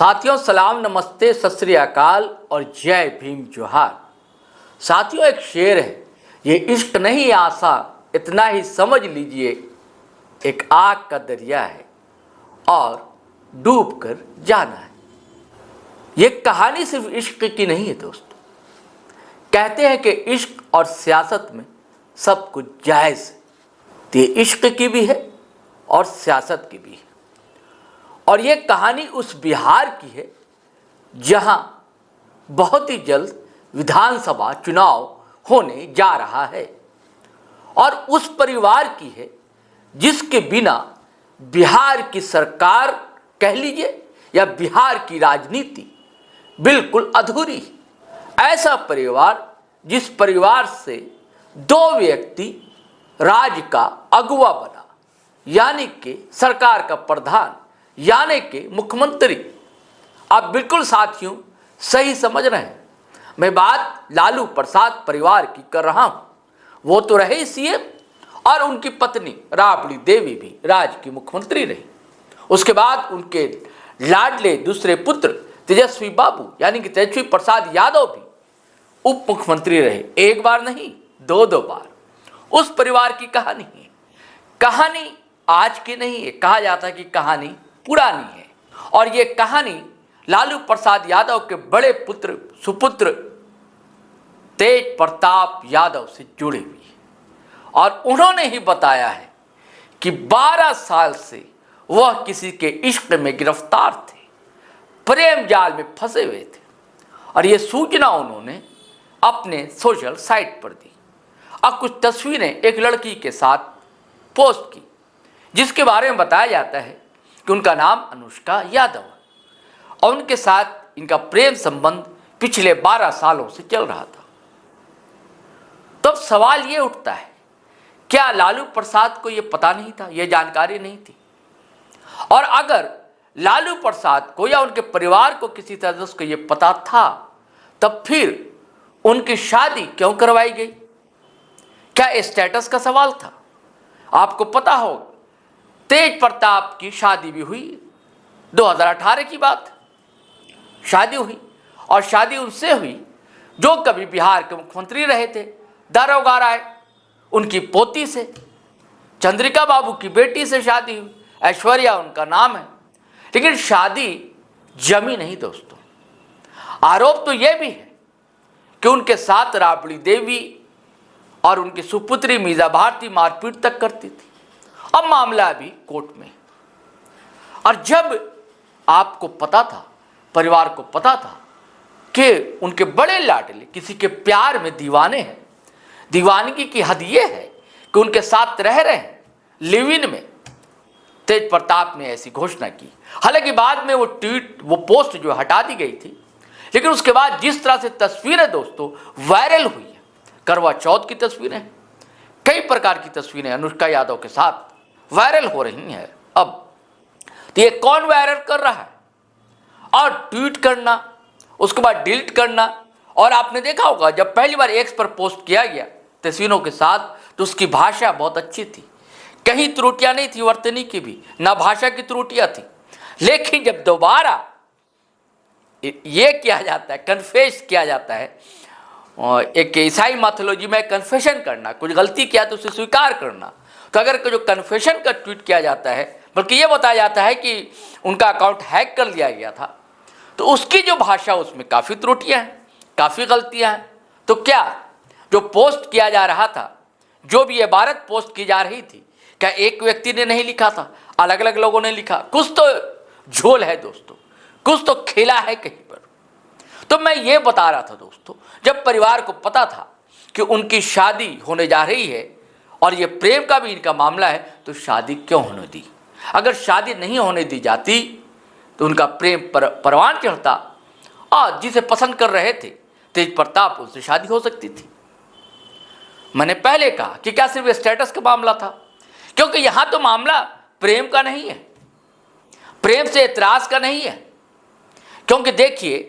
साथियों सलाम नमस्ते सत श्री अकाल और जय भीम जोहार। साथियों एक शेर है, ये इश्क नहीं आसा इतना ही समझ लीजिए, एक आग का दरिया है और डूब कर जाना है। ये कहानी सिर्फ इश्क की नहीं है दोस्तों। कहते हैं कि इश्क और सियासत में सब कुछ जायज़ है, तो ये इश्क की भी है और सियासत की भी है। और ये कहानी उस बिहार की है जहां बहुत ही जल्द विधानसभा चुनाव होने जा रहा है, और उस परिवार की है जिसके बिना बिहार की सरकार कह लीजिए या बिहार की राजनीति बिल्कुल अधूरी है। ऐसा परिवार जिस परिवार से दो व्यक्ति राज्य का अगुवा बना, यानी कि सरकार का प्रधान, यानी कि मुख्यमंत्री। आप बिल्कुल साथियों सही समझ रहे हैं, मैं बात लालू प्रसाद परिवार की कर रहा हूं। वो तो रहे सीएम और उनकी पत्नी राबड़ी देवी भी राज्य की मुख्यमंत्री रही। उसके बाद उनके लाडले दूसरे पुत्र तेजस्वी बाबू यानी कि तेजस्वी प्रसाद यादव भी उप मुख्यमंत्री रहे, एक बार नहीं दो बार। उस परिवार की कहानी है। कहानी आज की नहीं है, कहा जाता है कि कहानी पुरानी है, और ये कहानी लालू प्रसाद यादव के बड़े पुत्र सुपुत्र तेज प्रताप यादव से जुड़ी हुई है। और उन्होंने ही बताया है कि 12 साल से वह किसी के इश्क में गिरफ्तार थे, प्रेम जाल में फंसे हुए थे, और ये सूचना उन्होंने अपने सोशल साइट पर दी। अब कुछ तस्वीरें एक लड़की के साथ पोस्ट की, जिसके बारे में बताया जाता है कि उनका नाम अनुष्का यादव है और उनके साथ इनका प्रेम संबंध पिछले 12 सालों से चल रहा था। तब सवाल ये उठता है, क्या लालू प्रसाद को ये पता नहीं था, ये जानकारी नहीं थी? और अगर लालू प्रसाद को या उनके परिवार को किसी सदस्य को ये पता था, तब फिर उनकी शादी क्यों करवाई गई? क्या स्टेटस का सवाल था? आपको पता होगा तेज प्रताप की शादी भी हुई, 2018 की बात शादी हुई, और शादी उनसे हुई जो कभी बिहार के मुख्यमंत्री रहे थे, दारोगा राय, उनकी पोती से। चंद्रिका बाबू की बेटी से शादी हुई, ऐश्वर्या उनका नाम है, लेकिन शादी जमी नहीं दोस्तों। आरोप तो यह भी है कि उनके साथ राबड़ी देवी और उनकी सुपुत्री मीजा भारती मारपीट तक करती थी। अब मामला अभी कोर्ट में। और जब आपको पता था, परिवार को पता था कि उनके बड़े लाडले किसी के प्यार में दीवाने हैं, दीवानगी की हद ये है कि उनके साथ रह रहे हैं लिव इन में, तेज प्रताप ने ऐसी घोषणा की। हालांकि बाद में वो ट्वीट, वो पोस्ट जो हटा दी गई थी, लेकिन उसके बाद जिस तरह से तस्वीरें दोस्तों वायरल हुई है, करवा चौथ की तस्वीरें, कई प्रकार की तस्वीरें अनुष्का यादव के साथ वायरल हो रही हैं। अब तो ये कौन वायरल कर रहा है? और ट्वीट करना, उसके बाद डिलीट करना। और आपने देखा होगा जब पहली बार एक्स पर पोस्ट किया गया तस्वीरों के साथ, तो उसकी भाषा बहुत अच्छी थी, कहीं त्रुटियां नहीं थी, वर्तनी की भी ना भाषा की त्रुटियां थी। लेकिन जब दोबारा ये किया जाता है, कन्फेस किया जाता है, एक ईसाई मैथोलॉजी में कन्फेशन करना, कुछ गलती किया तो उसे स्वीकार करना, तो अगर जो कन्फेशन का ट्वीट किया जाता है, बल्कि ये बताया जाता है कि उनका अकाउंट हैक कर लिया गया था, तो उसकी जो भाषा उसमें काफ़ी त्रुटियां हैं, काफ़ी गलतियां हैं। तो क्या जो पोस्ट किया जा रहा था, जो भी इबारत पोस्ट की जा रही थी, क्या एक व्यक्ति ने नहीं लिखा था, अलग अलग लोगों ने लिखा? कुछ तो झोल है दोस्तों, कुछ तो खेला है कहीं पर। तो मैं ये बता रहा था दोस्तों, जब परिवार को पता था कि उनकी शादी होने जा रही है और ये प्रेम का भी इनका मामला है, तो शादी क्यों होने दी? अगर शादी नहीं होने दी जाती तो उनका प्रेम परवान चढ़ता, और जिसे पसंद कर रहे थे तेज प्रताप, उससे शादी हो सकती थी। मैंने पहले कहा कि क्या सिर्फ स्टेटस का मामला था? क्योंकि यहां तो मामला प्रेम का नहीं है, प्रेम से एतराज का नहीं है। क्योंकि देखिए,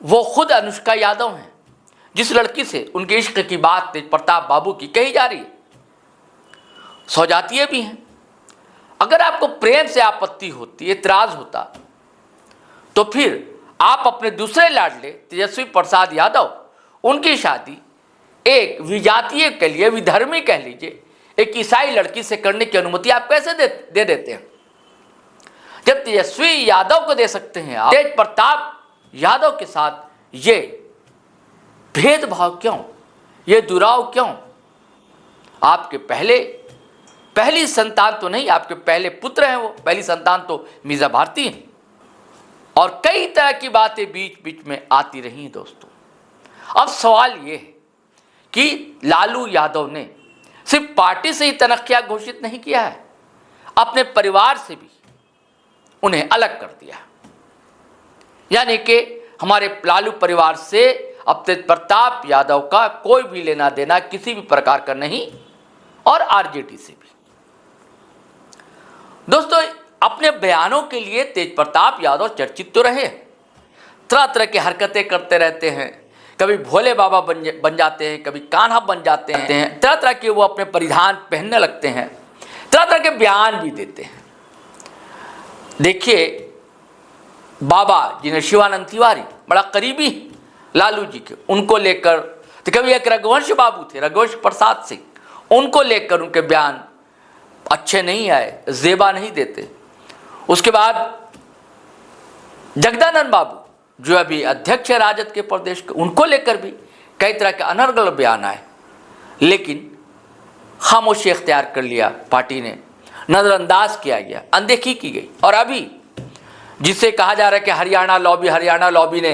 वो खुद अनुष्का यादव हैं, जिस लड़की से उनके इश्क की बात तेज प्रताप बाबू की कही जा रही है, सौजातीय भी हैं। अगर आपको प्रेम से आपत्ति होती, एतराज होता, तो फिर आप अपने दूसरे लाडले तेजस्वी प्रसाद यादव, उनकी शादी एक विजातीय कह लिए, विधर्मी कह लीजिए, एक ईसाई लड़की से करने की अनुमति आप कैसे दे देते हैं? जब तेजस्वी यादव को दे सकते हैं आप, तेज प्रताप यादव के साथ ये भेदभाव क्यों, ये दुराव क्यों? आपके पहली संतान तो नहीं, आपके पहले पुत्र हैं वो, पहली संतान तो मीज़ा भारती है। और कई तरह की बातें बीच बीच में आती रही हैं दोस्तों। अब सवाल ये है कि लालू यादव ने सिर्फ पार्टी से ही तनख्या घोषित नहीं किया है, अपने परिवार से भी उन्हें अलग कर दिया। यानी कि हमारे लालू परिवार से अब तेज प्रताप यादव का कोई भी लेना देना किसी भी प्रकार का नहीं, और आरजेडी से भी। दोस्तों, अपने बयानों के लिए तेज प्रताप यादव चर्चित तो रहे, तरह तरह की हरकतें करते रहते हैं, कभी भोले बाबा बन जाते हैं, कभी कान्हा बन जाते हैं, तरह तरह के वो अपने परिधान पहनने लगते हैं, तरह तरह के बयान भी देते हैं। देखिए, बाबा जिन्हें शिवानंद तिवारी बड़ा करीबी लालू जी के, उनको लेकर, तो कभी एक रघुवंश बाबू थे, रघुवंश प्रसाद सिंह, उनको लेकर उनके बयान अच्छे नहीं आए, जेबा नहीं देते। उसके बाद जगदानंद बाबू जो अभी अध्यक्ष है राजद के प्रदेश के, उनको लेकर भी कई तरह के अनर्गल बयान आए, लेकिन खामोशी इख्तियार कर लिया पार्टी ने, नज़रअंदाज किया गया, अनदेखी की गई। और अभी जिसे कहा जा रहा है कि हरियाणा लॉबी ने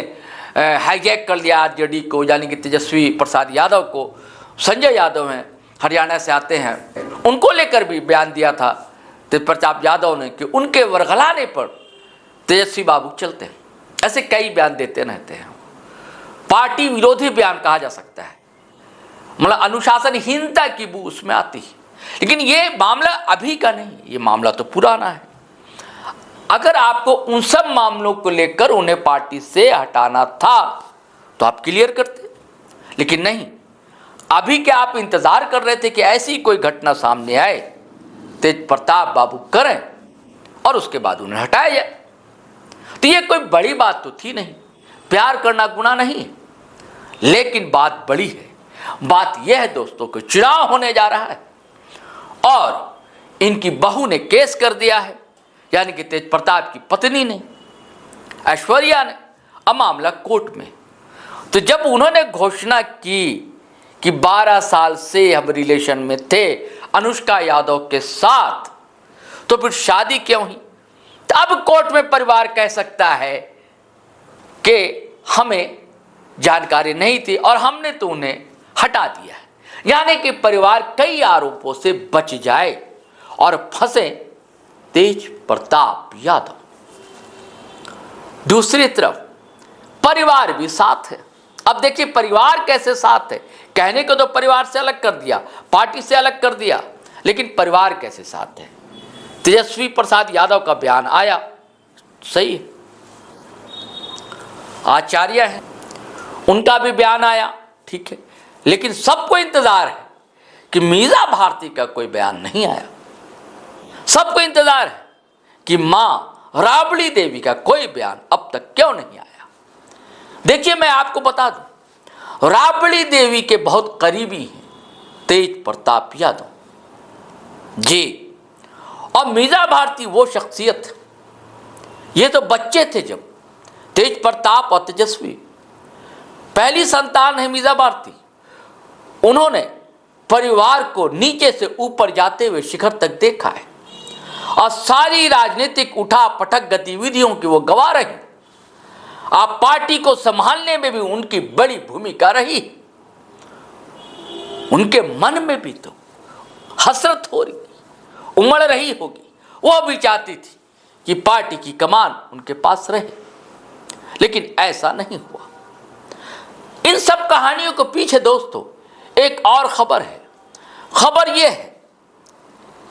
हाईजैक कर लिया आरजेडी को, यानी कि तेजस्वी प्रसाद यादव को, संजय यादव हैं हरियाणा से आते हैं, उनको लेकर भी बयान दिया था तेज प्रताप यादव ने कि उनके वरगलाने पर तेजस्वी बाबू चलते हैं। ऐसे कई बयान देते रहते हैं, पार्टी विरोधी बयान कहा जा सकता है, मतलब अनुशासनहीनता की बू उसमें आती है। लेकिन ये मामला अभी का नहीं, ये मामला तो पुराना है। अगर आपको उन सब मामलों को लेकर उन्हें पार्टी से हटाना था तो आप क्लियर करते, लेकिन नहीं। अभी क्या आप इंतजार कर रहे थे कि ऐसी कोई घटना सामने आए, तेज प्रताप बाबू करें और उसके बाद उन्हें हटाया जाए? तो ये कोई बड़ी बात तो थी नहीं, प्यार करना गुनाह नहीं है। लेकिन बात बड़ी है, बात यह है दोस्तों कि चुनाव होने जा रहा है और इनकी बहू ने केस कर दिया है, यानी कि तेज प्रताप की पत्नी ने, ऐश्वर्या ने, अब मामला कोर्ट में। तो जब उन्होंने घोषणा की कि 12 साल से हम रिलेशन में थे अनुष्का यादव के साथ, तो फिर शादी क्यों हुई? तो अब कोर्ट में परिवार कह सकता है कि हमें जानकारी नहीं थी और हमने तो उन्हें हटा दिया है, यानी कि परिवार कई आरोपों से बच जाए और फंसे तेज प्रताप यादव। दूसरी तरफ परिवार भी साथ है। अब देखिए परिवार कैसे साथ है, कहने को तो परिवार से अलग कर दिया, पार्टी से अलग कर दिया, लेकिन परिवार कैसे साथ है? तेजस्वी प्रसाद यादव का बयान आया, सही है, आचार्य है उनका भी बयान आया, ठीक है, लेकिन सबको इंतजार है कि मीज़ा भारती का कोई बयान नहीं आया। सबको इंतजार है कि मां राबड़ी देवी का कोई बयान अब तक क्यों नहीं आया। देखिए मैं आपको बता दूं, राबड़ी देवी के बहुत करीबी हैं तेज प्रताप यादव जी, और मीज़ा भारती वो शख्सियत, ये तो बच्चे थे जब तेज प्रताप और तेजस्वी, पहली संतान है मीज़ा भारती। उन्होंने परिवार को नीचे से ऊपर जाते हुए शिखर तक देखा है और सारी राजनीतिक उठा पटक गतिविधियों की वो गवाह रही। आप पार्टी को संभालने में भी उनकी बड़ी भूमिका रही। उनके मन में भी तो हसरत हो रही, उमड़ रही होगी, वो भी चाहती थी कि पार्टी की कमान उनके पास रहे, लेकिन ऐसा नहीं हुआ। इन सब कहानियों के पीछे दोस्तों एक और खबर है। खबर यह है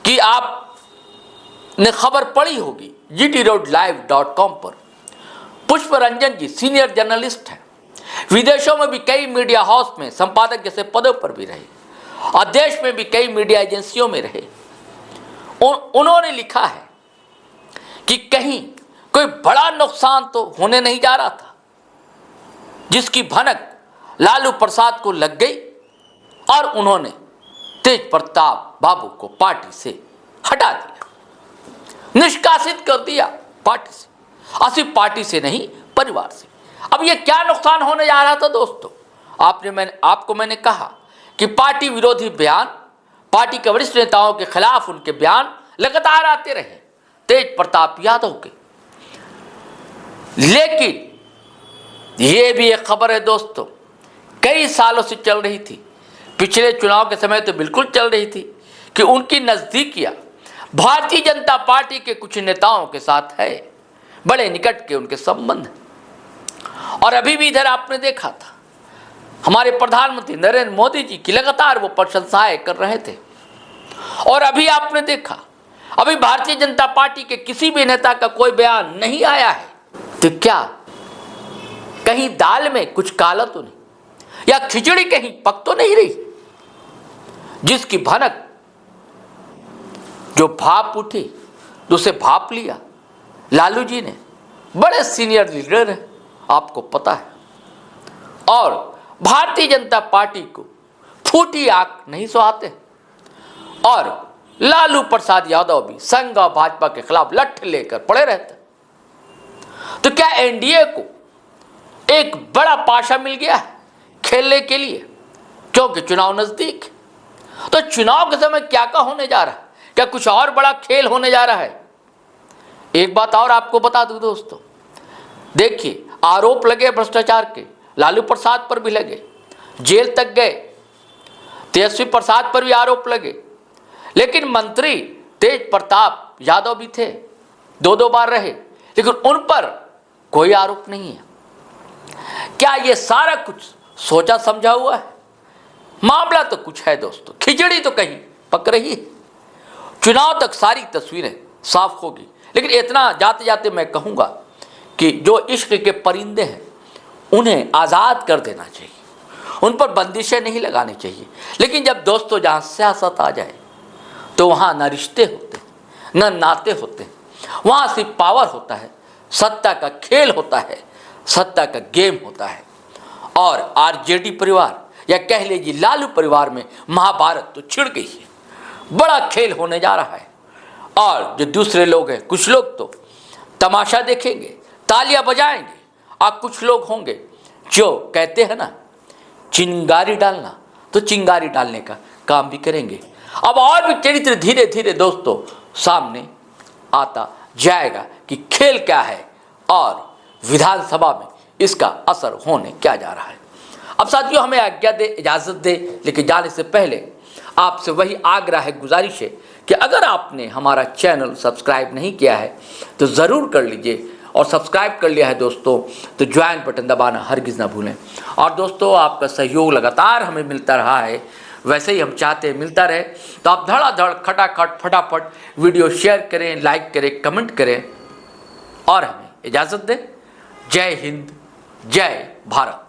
कि आपने खबर पढ़ी होगी GTRoadLive.com पर। पुष्परंजन जी सीनियर जर्नलिस्ट हैं, विदेशों में भी कई मीडिया हाउस में संपादक जैसे पदों पर भी रहे और देश में भी कई मीडिया एजेंसियों में रहे। उन्होंने लिखा है कि कहीं कोई बड़ा नुकसान तो होने नहीं जा रहा था, जिसकी भनक लालू प्रसाद को लग गई और उन्होंने तेज प्रताप बाबू को पार्टी से हटा दिया, निष्कासित कर दिया पार्टी से, और सिर्फ पार्टी से नहीं परिवार से। अब ये क्या नुकसान होने जा रहा था दोस्तों? आपको मैंने कहा कि पार्टी विरोधी बयान, पार्टी के वरिष्ठ नेताओं के खिलाफ उनके बयान लगातार आते रहे तेज प्रताप यादव के। लेकिन ये भी एक खबर है दोस्तों, कई सालों से चल रही थी, पिछले चुनाव के समय तो बिल्कुल चल रही थी कि उनकी नज़दीकियां भारतीय जनता पार्टी के कुछ नेताओं के साथ है, बड़े निकट के उनके संबंध। और अभी भी इधर आपने देखा था हमारे प्रधानमंत्री नरेंद्र मोदी जी की लगातार वो प्रशंसाएं कर रहे थे, और अभी आपने देखा अभी भारतीय जनता पार्टी के किसी भी नेता का कोई बयान नहीं आया है। तो क्या कहीं दाल में कुछ काला तो नहीं, या खिचड़ी कहीं पक तो नहीं रही, जिसकी भनक जो भाप उठी तो उसे भाप लिया लालू जी ने। बड़े सीनियर लीडर हैं, आपको पता है, और भारतीय जनता पार्टी को फूटी आंख नहीं सुहाते, और लालू प्रसाद यादव भी संघ और भाजपा के खिलाफ लठ लेकर पड़े रहते। तो क्या एनडीए को एक बड़ा पाशा मिल गया है खेलने के लिए, क्योंकि चुनाव नजदीक है? तो चुनाव के समय क्या क्या होने जा रहा है? क्या कुछ और बड़ा खेल होने जा रहा है? एक बात और आपको बता दूं दोस्तों, देखिए आरोप लगे भ्रष्टाचार के, लालू प्रसाद पर भी लगे, जेल तक गए, तेजस्वी प्रसाद पर भी आरोप लगे, लेकिन मंत्री तेज प्रताप यादव भी थे, दो बार रहे, लेकिन उन पर कोई आरोप नहीं है। क्या ये सारा कुछ सोचा समझा हुआ है? मामला तो कुछ है दोस्तों, खिचड़ी तो कहीं पक रही है। चुनाव तक सारी तस्वीरें साफ होगी, लेकिन इतना जाते जाते मैं कहूँगा कि जो इश्क के परिंदे हैं उन्हें आज़ाद कर देना चाहिए, उन पर बंदिशें नहीं लगानी चाहिए। लेकिन जब दोस्तों जहाँ सियासत आ जाए तो वहाँ ना रिश्ते होते हैं, ना नाते होते हैं, वहाँ सिर्फ पावर होता है, सत्ता का खेल होता है, सत्ता का गेम होता है। और आरजेडी परिवार या कह लीजिए लालू परिवार में महाभारत तो छिड़ गई है, बड़ा खेल होने जा रहा है। और जो दूसरे लोग हैं, कुछ लोग तो तमाशा देखेंगे, तालियां बजाएंगे, और कुछ लोग होंगे जो कहते हैं ना चिंगारी डालना, तो चिंगारी डालने का काम भी करेंगे। अब और भी चरित्र धीरे धीरे दोस्तों सामने आता जाएगा कि खेल क्या है और विधानसभा में इसका असर होने क्या जा रहा है। अब साथियों हमें आज्ञा दे, इजाज़त दे, लेकिन जाने से पहले आपसे वही आग्रह है, गुजारिश है कि अगर आपने हमारा चैनल सब्सक्राइब नहीं किया है तो ज़रूर कर लीजिए, और सब्सक्राइब कर लिया है दोस्तों तो ज्वाइन बटन दबाना हरगिज़ ना भूलें। और दोस्तों आपका सहयोग लगातार हमें मिलता रहा है, वैसे ही हम चाहते हैं मिलता रहे, तो आप धड़ाधड़ खटाखट फटाफट वीडियो शेयर करें, लाइक करें, कमेंट करें, और हमें इजाज़त दें। जय हिंद, जय भारत।